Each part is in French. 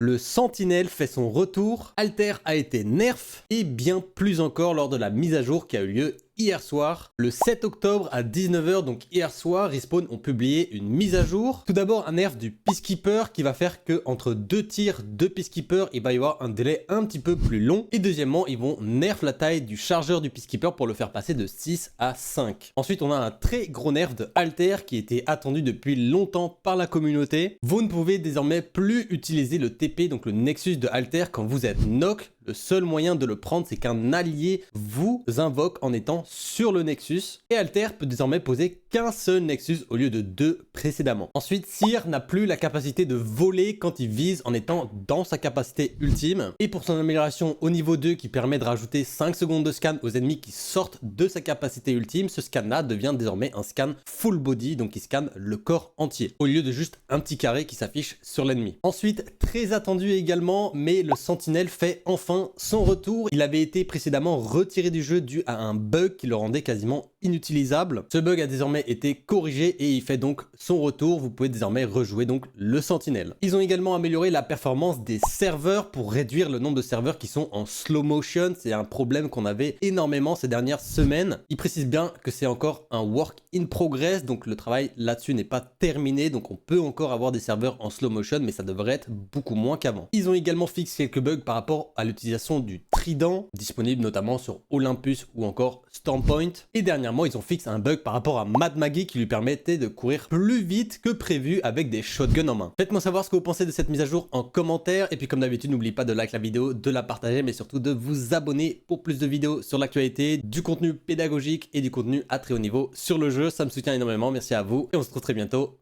Le Sentinelle fait son retour, Alter a été nerf et bien plus encore lors de la mise à jour qui a eu lieu hier soir. Le 7 octobre à 19 h, donc hier soir, Respawn ont publié une mise à jour. Tout d'abord un nerf du Peacekeeper qui va faire que entre deux tirs de Peacekeeper, il va y avoir un délai un petit peu plus long. Et deuxièmement, ils vont nerf la taille du chargeur du Peacekeeper pour le faire passer de 6 à 5. Ensuite, on a un très gros nerf de Alter qui était attendu depuis longtemps par la communauté. Vous ne pouvez désormais plus utiliser le TP, donc le Nexus de Alter, quand vous êtes knock. Le seul moyen de le prendre, c'est qu'un allié vous invoque en étant sur le Nexus. Et Alter peut désormais poser qu'un seul Nexus au lieu de 2 précédemment. Ensuite, Seer n'a plus la capacité de voler quand il vise en étant dans sa capacité ultime. Et pour son amélioration au niveau 2 qui permet de rajouter 5 secondes de scan aux ennemis qui sortent de sa capacité ultime, ce scan-là devient désormais un scan full body, donc il scanne le corps entier, au lieu de juste un petit carré qui s'affiche sur l'ennemi. Ensuite, très attendu également, mais le Sentinelle fait enfin son retour. Il avait été précédemment retiré du jeu dû à un bug qui le rendait quasiment inutilisable. Ce bug a désormais été corrigé et il fait donc son retour. Vous pouvez désormais rejouer donc le Sentinelle. Ils ont également amélioré la performance des serveurs pour réduire le nombre de serveurs qui sont en slow motion. C'est un problème qu'on avait énormément ces dernières semaines. Ils précisent bien que c'est encore un work in progress, donc le travail là-dessus n'est pas terminé, donc on peut encore avoir des serveurs en slow motion, mais ça devrait être beaucoup moins qu'avant. Ils ont également fixé quelques bugs par rapport à l'utilisation du trident, disponible notamment sur Olympus ou encore Stormpoint. Et dernièrement, ils ont fixé un bug par rapport à Mad Maggie qui lui permettait de courir plus vite que prévu avec des shotguns en main. Faites-moi savoir ce que vous pensez de cette mise à jour en commentaire. Et puis comme d'habitude, n'oubliez pas de liker la vidéo, de la partager, mais surtout de vous abonner pour plus de vidéos sur l'actualité, du contenu pédagogique et du contenu à très haut niveau sur le jeu. Ça me soutient énormément. Merci à vous et on se retrouve très bientôt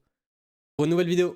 pour une nouvelle vidéo.